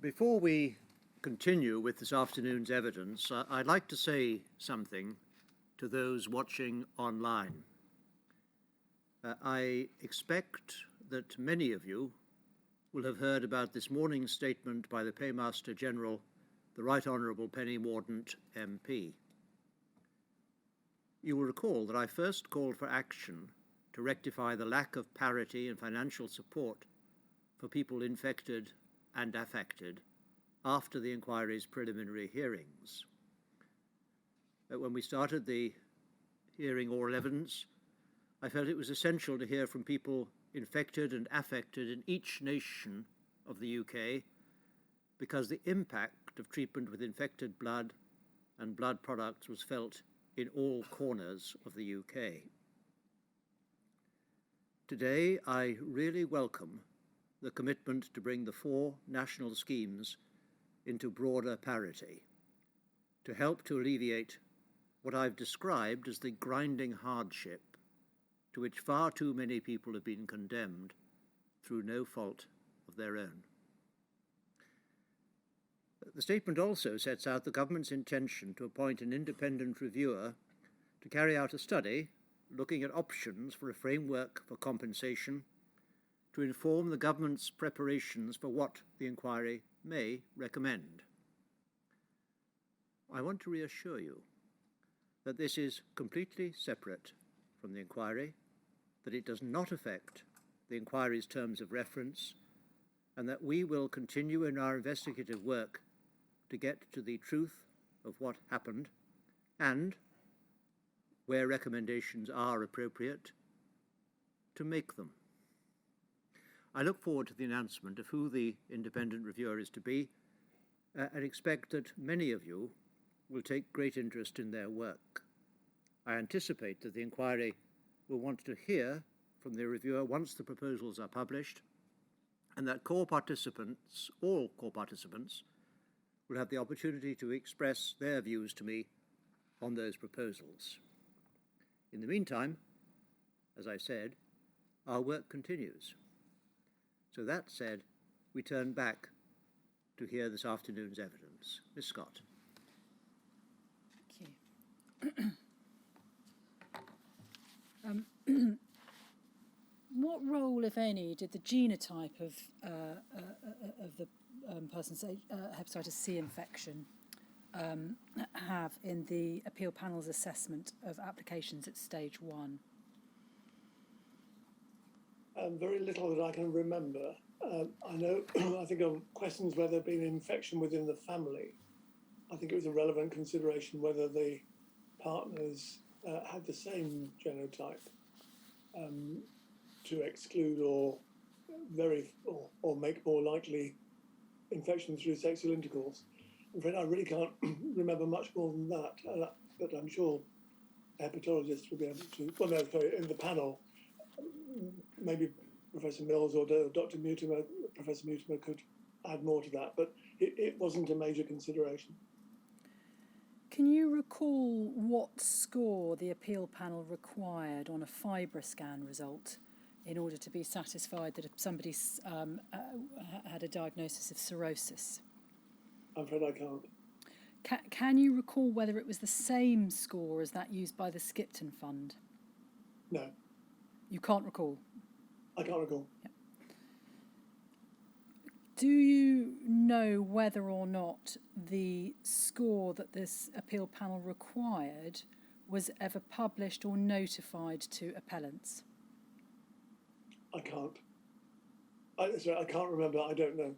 Before we continue with this afternoon's evidence, I'd like to say something to those watching online. I expect that many of you will have heard about this morning's statement by the Paymaster General, the Right Honourable Penny Mordaunt MP. You will recall that I first called for action to rectify the lack of parity and financial support for people infected and affected after the inquiry's preliminary hearings. When we started the hearing oral evidence, I felt it was essential to hear from people infected and affected in each nation of the UK, because the impact of treatment with infected blood and blood products was felt in all corners of the UK. Today, I really welcome the commitment to bring the 4 national schemes into broader parity, to help to alleviate what I've described as the grinding hardship to which far too many people have been condemned through no fault of their own. The statement also sets out the government's intention to appoint an independent reviewer to carry out a study looking at options for a framework for compensation to inform the government's preparations for what the inquiry may recommend. I want to reassure you that this is completely separate from the inquiry, that it does not affect the inquiry's terms of reference, and that we will continue in our investigative work to get to the truth of what happened and, where recommendations are appropriate, to make them. I look forward to the announcement of who the independent reviewer is to be and expect that many of you will take great interest in their work. I anticipate that the inquiry will want to hear from the reviewer once the proposals are published, and that all core participants, will have the opportunity to express their views to me on those proposals. In the meantime, as I said, our work continues. So that said, we turn back to hear this afternoon's evidence. Ms. Scott. Thank you. What role, if any, did the genotype of the person's hepatitis C infection have in the appeal panel's assessment of applications at stage 1? Very little that I can remember. I know, I think on questions where there'd been infection within the family, I think it was a relevant consideration whether the partners had the same genotype to exclude or make more likely infection through sexual intercourse. I'm afraid I really can't remember much more than that, but I'm sure hepatologists will be able to. Well, no, sorry, in the panel, maybe Professor Mills or Dr. Mutimer, Professor Mutimer could add more to that, but it wasn't a major consideration. Can you recall what score the appeal panel required on a FibroScan result in order to be satisfied that somebody had a diagnosis of cirrhosis? I'm afraid I can't. Can you recall whether it was the same score as that used by the Skipton Fund? No. You can't recall? I can't recall. Yep. Do you know whether or not the score that this appeal panel required was ever published or notified to appellants? I can't. I can't remember. I don't know.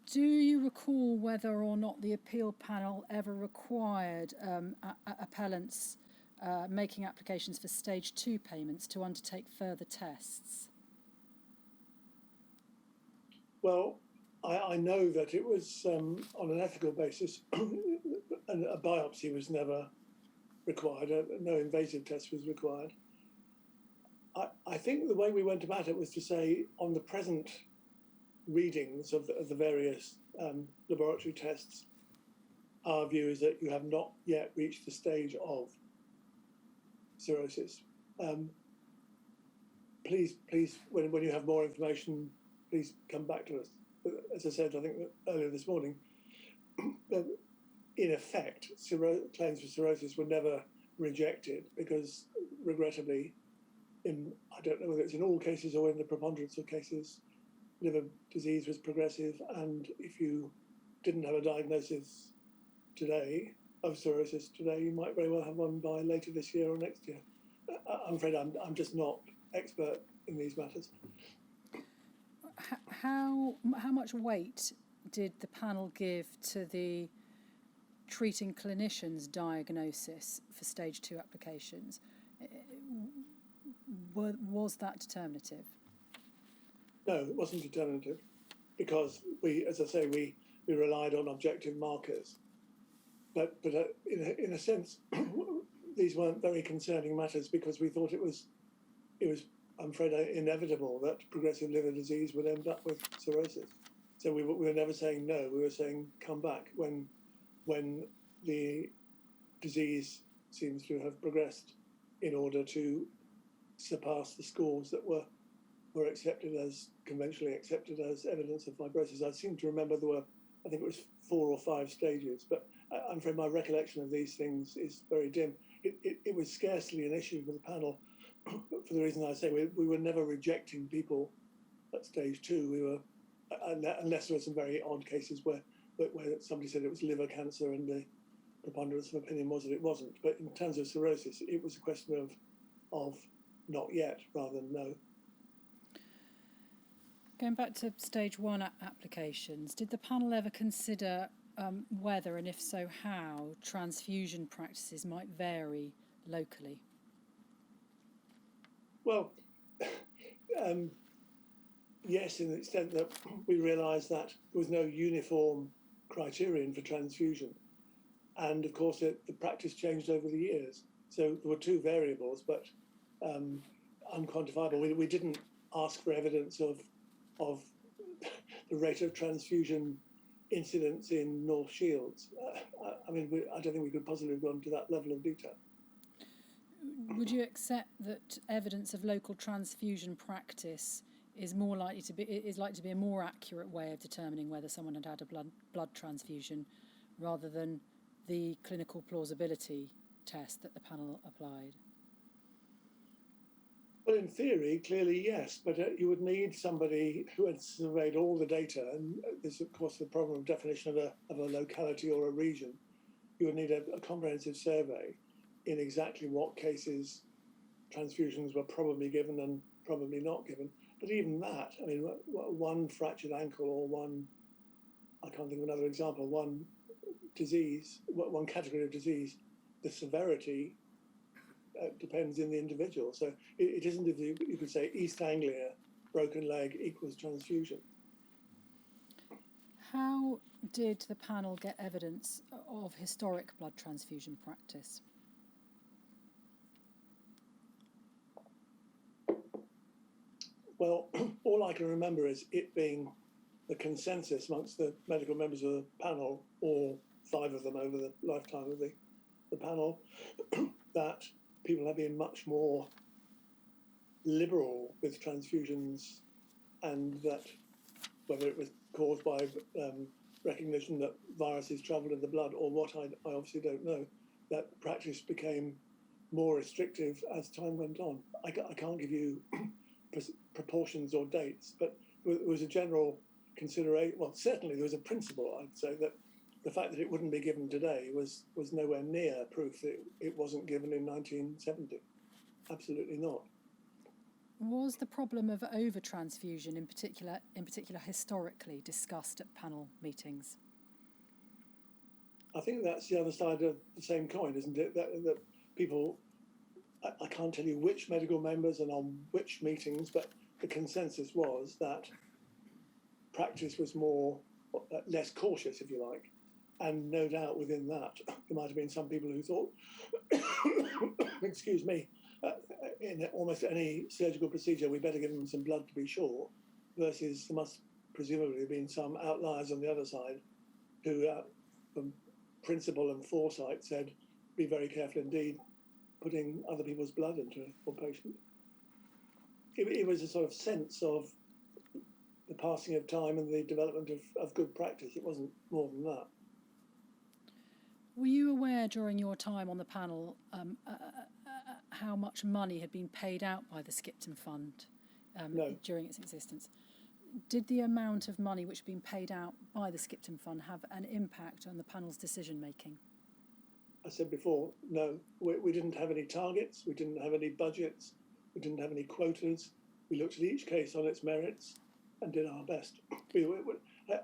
Do you recall whether or not the appeal panel ever required appellants making applications for stage 2 payments to undertake further tests? Well, I know that it was on an ethical basis, and a biopsy was never required. No invasive test was required. I think the way we went about it was to say on the present readings of the various laboratory tests, our view is that you have not yet reached the stage of cirrhosis. Please, when you have more information, please come back to us. as I said, I think earlier this morning, in effect, claims for cirrhosis were never rejected because, regrettably, I don't know whether it's in all cases or in the preponderance of cases, liver disease was progressive, and if you didn't have a diagnosis today of cirrhosis today, you might very well have one by later this year or next year. I'm afraid I'm just not expert in these matters. How much weight did the panel give to the treating clinician's diagnosis for stage 2 applications? Was that determinative? No, it wasn't determinative because as I say, we relied on objective markers. But in a sense, these weren't very concerning matters because we thought it was, I'm afraid, inevitable that progressive liver disease would end up with cirrhosis. So we were never saying no. We were saying come back when the disease seems to have progressed in order to surpass the scores that were conventionally accepted as evidence of fibrosis. I seem to remember there were, I think it was 4 or 5 stages, but I'm afraid my recollection of these things is very dim. It was scarcely an issue for the panel for the reason I say we were never rejecting people at stage 2. We were, unless there were some very odd cases where somebody said it was liver cancer and the preponderance of opinion was that it wasn't. But in terms of cirrhosis, it was a question of not yet rather than no. Going back to stage 1 applications, did the panel ever consider whether, and if so how, transfusion practices might vary locally? Well, yes, in the extent that we realised that there was no uniform criterion for transfusion. And of course, the practice changed over the years. So there were 2 variables, but unquantifiable. We didn't ask for evidence of the rate of transfusion incidence in North Shields. I don't think we could possibly have gone to that level of detail. Would you accept that evidence of local transfusion practice is likely to be a more accurate way of determining whether someone had had a blood transfusion, rather than the clinical plausibility test that the panel applied? Well, in theory, clearly yes, but you would need somebody who had surveyed all the data, and there's of course the problem of definition of a locality or a region. You would need a comprehensive survey in exactly what cases transfusions were probably given and probably not given. But even that, I mean, one fractured ankle or I can't think of another example, one disease, one category of disease, the severity depends in the individual. So it isn't if you could say East Anglia, broken leg equals transfusion. How did the panel get evidence of historic blood transfusion practice? Well, all I can remember is it being the consensus amongst the medical members of the panel, all 5 of them over the lifetime of the panel, that people have been much more liberal with transfusions, and that whether it was caused by recognition that viruses travel in the blood or what, I obviously don't know, that practice became more restrictive as time went on. I can't give you proportions or dates, but there was a general consideration. Well, certainly there was a principle, I'd say, that the fact that it wouldn't be given today was nowhere near proof that it wasn't given in 1970. Absolutely not. Was the problem of over-transfusion in particular historically discussed at panel meetings? I think that's the other side of the same coin, isn't it? That people, I can't tell you which medical members and on which meetings, but the consensus was that practice was less cautious, if you like. And no doubt within that, there might have been some people who thought, excuse me, in almost any surgical procedure, we better give them some blood to be sure, versus there must presumably have been some outliers on the other side who, from principle and foresight, said, be very careful indeed putting other people's blood into a patient. It was a sort of sense of the passing of time and the development of good practice. It wasn't more than that. Were you aware during your time on the panel how much money had been paid out by the Skipton Fund No. during its existence? Did the amount of money which had been paid out by the Skipton Fund have an impact on the panel's decision making? I said before, no, we didn't have any targets, we didn't have any budgets, we didn't have any quotas. We looked at each case on its merits and did our best.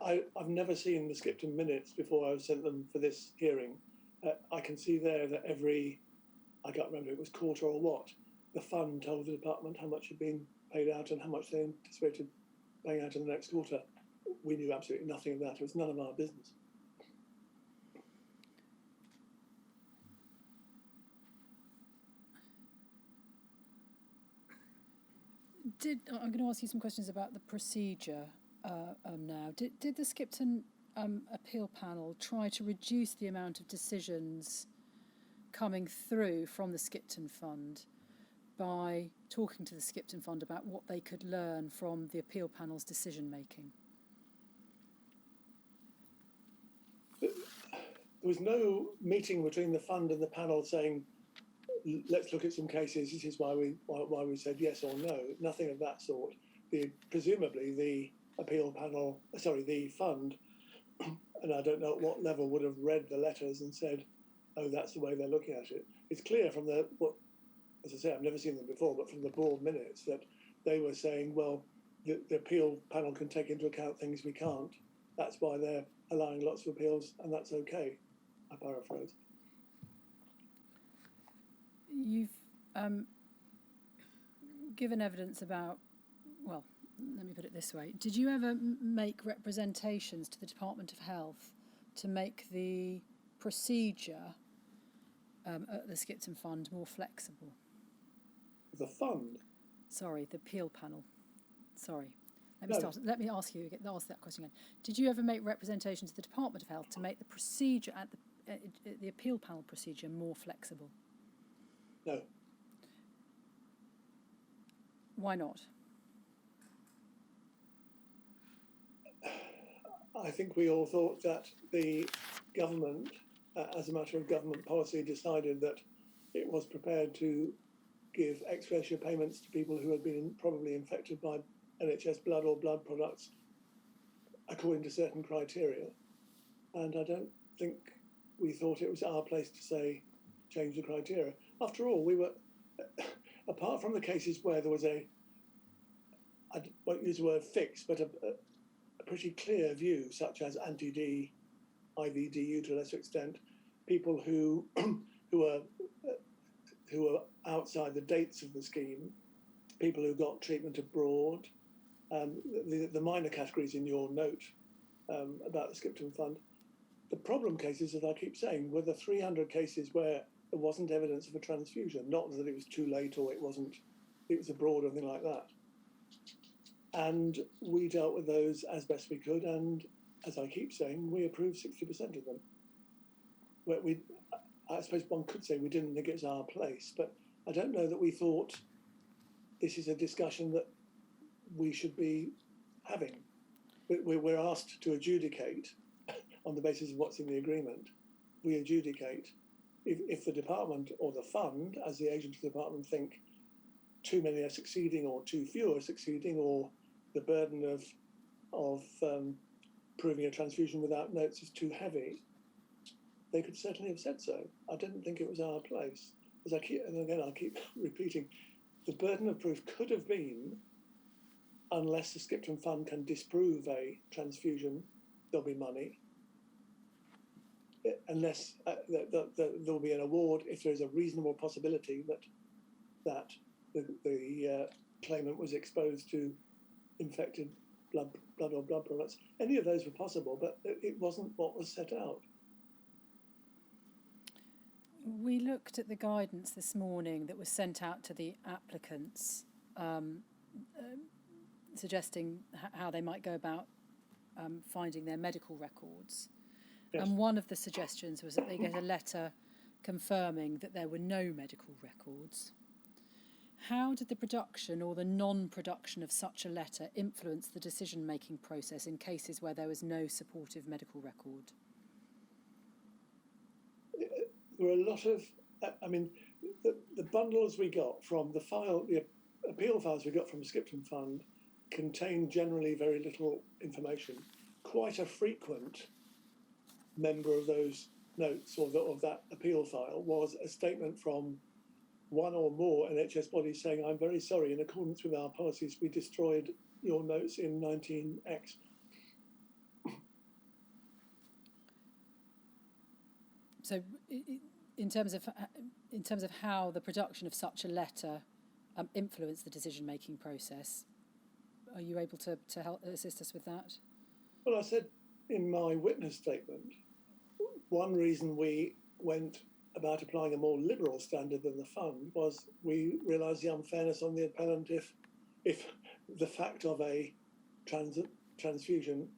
I've never seen the Skipton minutes before I sent them for this hearing. I can see there that I can't remember if it was quarter or what, the fund told the department how much had been paid out and how much they anticipated paying out in the next quarter. We knew absolutely nothing of that. It was none of our business. I'm going to ask you some questions about the procedure now. Did the Skipton appeal panel try to reduce the amount of decisions coming through from the Skipton Fund by talking to the Skipton Fund about what they could learn from the appeal panel's decision making? There was no meeting between the fund and the panel saying, let's look at some cases, this is why we said yes or no. Nothing of that sort. Presumably the the fund, and I don't know at what level, would have read the letters and said, oh, that's the way they're looking at it. It's clear from as I say, I've never seen them before, but from the board minutes that they were saying, well, the appeal panel can take into account things we can't. That's why they're allowing lots of appeals, and that's okay. I paraphrase. You've given evidence about, well, let me put it this way. Did you ever make representations to the Department of Health to make the procedure at the Skipton Fund more flexible? The fund? Sorry, the appeal panel. Sorry. No. Let me ask that question again. Did you ever make representations to the Department of Health to make the procedure at the appeal panel procedure more flexible? No. Why not? I think we all thought that the government, as a matter of government policy, decided that it was prepared to give ex gratia payments to people who had been probably infected by NHS blood or blood products according to certain criteria. And I don't think we thought it was our place to say, change the criteria. After all, we were, apart from the cases where there was I won't use the word fixed, but a pretty clear view, such as anti-D, IVDU to a lesser extent, people who were outside the dates of the scheme, people who got treatment abroad, the minor categories in your note about the Skipton Fund. The problem cases, as I keep saying, were the 300 cases where there wasn't evidence of a transfusion, not that it was too late or it was abroad or anything like that. And we dealt with those as best we could, and as I keep saying, we approved 60% of them. I suppose one could say we didn't think it was our place, but I don't know that we thought this is a discussion that we should be having. We're asked to adjudicate on the basis of what's in the agreement. We adjudicate. If the department or the fund, as the agent of the department, think too many are succeeding or too few are succeeding, or the burden of proving a transfusion without notes is too heavy, they could certainly have said so. I didn't think it was our place. I'll keep repeating, the burden of proof could have been, unless the Skipton Fund can disprove a transfusion, there'll be money. Unless there'll be an award if there's a reasonable possibility that the claimant was exposed to infected blood or blood products. Any of those were possible, but it wasn't what was set out. We looked at the guidance this morning that was sent out to the applicants, suggesting how they might go about finding their medical records. Yes. And one of the suggestions was that they get a letter confirming that there were no medical records. How did the production or the non-production of such a letter influence the decision-making process in cases where there was no supportive medical record? There were a lot of, the bundles we got from the appeal files we got from the Skipton Fund contained generally very little information. Quite a frequent member of those notes or of that appeal file was a statement from one or more NHS bodies saying, "I'm very sorry, in accordance with our policies, we destroyed your notes in 19X." So, in terms of how the production of such a letter influenced the decision-making process, are you able to help assist us with that? Well, I said in my witness statement, one reason we went about applying a more liberal standard than the fund was we realised the unfairness on the appellant if the fact of a transfusion,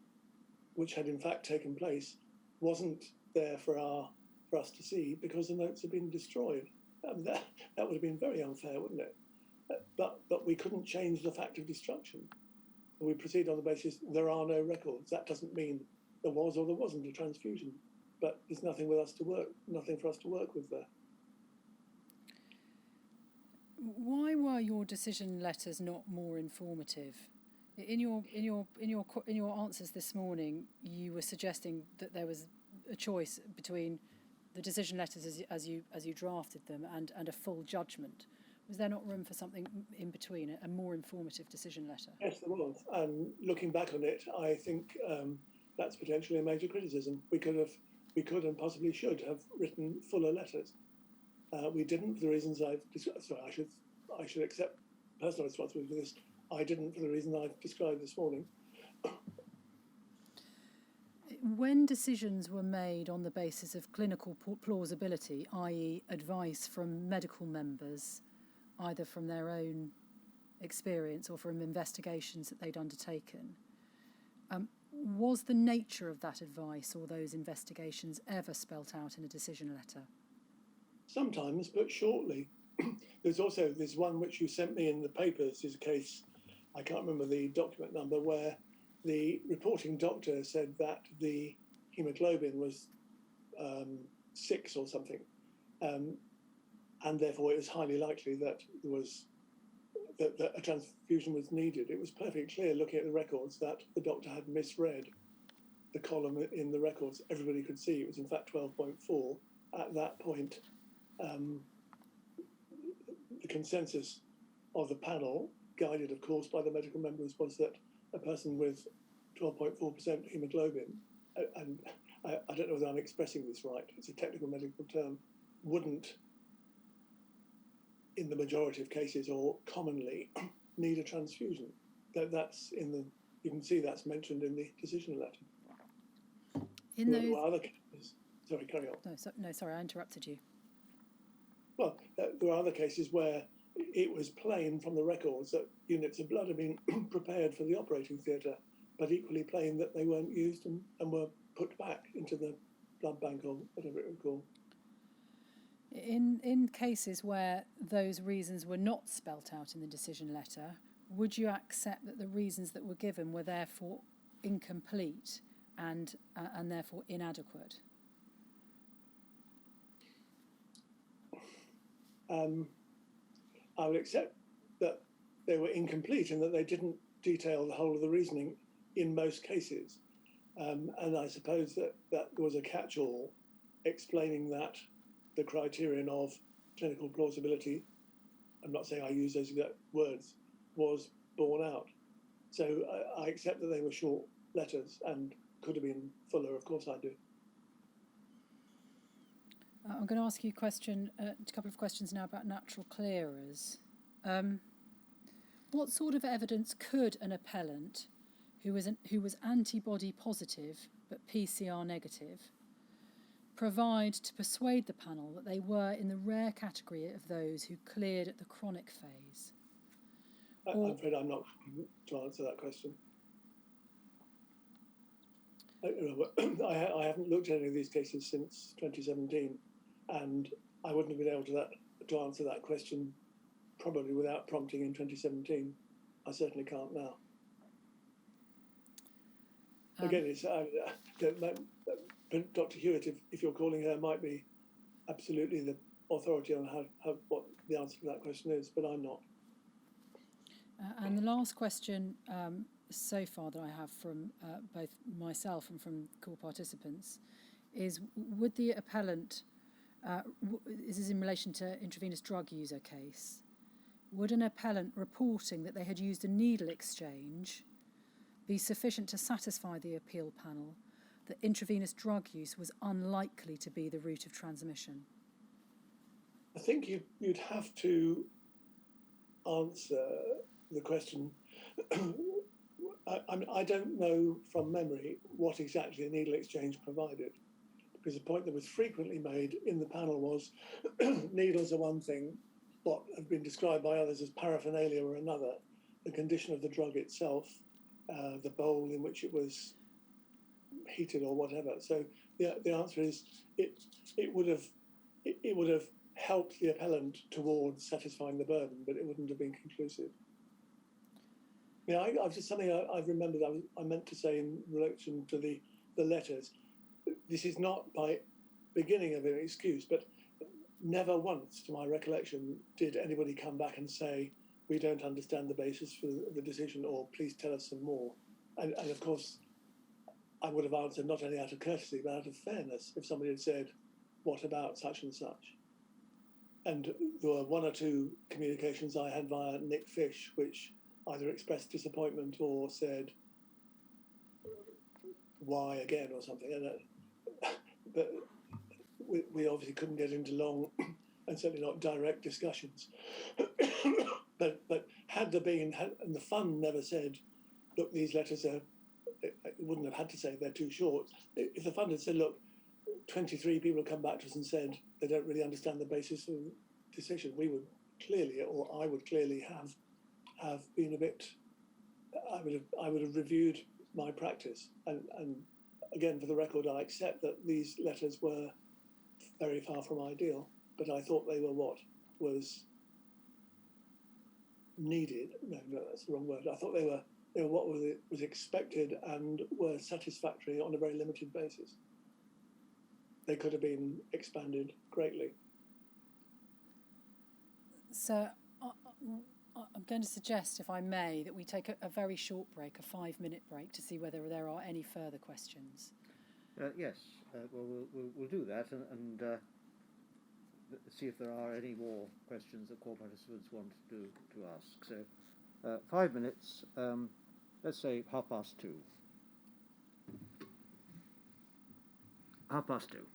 which had in fact taken place, wasn't there for us to see because the notes had been destroyed. That would have been very unfair, wouldn't it? But we couldn't change the fact of destruction. We proceed on the basis there are no records. That doesn't mean there was or there wasn't a transfusion, but there's nothing for us to work with there. Why were your decision letters not more informative? In your answers this morning, you were suggesting that there was a choice between the decision letters as you drafted them and a full judgment. Was there not room for something in between, a more informative decision letter? Yes, there was. And looking back on it, I think that's potentially a major criticism. We could and possibly should have written fuller letters. We didn't for the reasons I've described. Sorry, I should accept personal responsibility for this. I didn't for the reason I've described this morning. When decisions were made on the basis of clinical plausibility, i.e. advice from medical members, either from their own experience or from investigations that they'd undertaken, was the nature of that advice or those investigations ever spelt out in a decision letter? Sometimes, but shortly. There's one which you sent me in the papers, is a case, I can't remember the document number, where the reporting doctor said that the hemoglobin was 6 or something, and therefore it was highly likely that that a transfusion was needed. It was perfectly clear, looking at the records, that the doctor had misread the column in the records. Everybody could see it was in fact 12.4 at that point. The consensus of the panel, guided of course by the medical members, was that a person with 12.4% hemoglobin, and I don't know whether I'm expressing this right, it's a technical medical term, wouldn't, in the majority of cases or commonly, need a transfusion. You can see that's mentioned in the decision letter. There were other cases. Sorry, carry on. No, sorry, I interrupted you. Well, there are other cases where it was plain from the records that units of blood had been prepared for the operating theatre, but equally plain that they weren't used and were put back into the blood bank or whatever it was called. In cases where those reasons were not spelt out in the decision letter, would you accept that the reasons that were given were therefore incomplete and therefore inadequate? I would accept that they were incomplete and that they didn't detail the whole of the reasoning in most cases. And I suppose that there was a catch-all explaining that the criterion of clinical plausibility, I'm not saying I use those exact words, was borne out. So I accept that they were short letters and could have been fuller, of course I do. I'm going to ask you a couple of questions now about natural clearers. What sort of evidence could an appellant who was antibody positive but PCR negative provide to persuade the panel that they were in the rare category of those who cleared at the chronic phase? I'm afraid I'm not to answer that question. I haven't looked at any of these cases since 2017, and I wouldn't have been able to answer that question probably without prompting in 2017. I certainly can't now. Again, it's Dr. Hewitt, if you're calling her, might be absolutely the authority on how what the answer to that question is, but I'm not. And the last question so far that I have from both myself and from call participants is, would the appellant, this is in relation to intravenous drug user case, would an appellant reporting that they had used a needle exchange be sufficient to satisfy the appeal panel that intravenous drug use was unlikely to be the route of transmission? I think you'd have to answer the question. I don't know from memory what exactly a needle exchange provided, because the point that was frequently made in the panel was needles are one thing, what have been described by others as paraphernalia or another, the condition of the drug itself, the bowl in which it was heated or whatever. So the answer is it would have helped the appellant towards satisfying the burden, but it wouldn't have been conclusive. Yeah, I've just something I've remembered I meant to say in relation to the letters. This is not by beginning of an excuse, but never once, to my recollection, did anybody come back and say, we don't understand the basis for the decision, or please tell us some more. And of course, I would have answered not only out of courtesy, but out of fairness, if somebody had said, what about such and such? And there were one or two communications I had via Nick Fish, which either expressed disappointment or said, why again, or something. And, but we obviously couldn't get into long and certainly not direct discussions. but had there been, and the fund never said, look, these letters are, it wouldn't have had to say they're too short. If the fund had said, look, 23 people have come back to us and said they don't really understand the basis of the decision, we would clearly, or I would clearly have been a bit, I would have reviewed my practice. And again, for the record, I accept that these letters were very far from ideal, but I thought they were what was needed. No, that's the wrong word. I thought they were what was expected and were satisfactory on a very limited basis. They could have been expanded greatly. So I'm going to suggest, if I may, that we take a very short break, a 5-minute break, to see whether there are any further questions. Yes, well, we'll do that and see if there are any more questions that call participants want to ask. So 5 minutes, let's say 2:30. 2:30.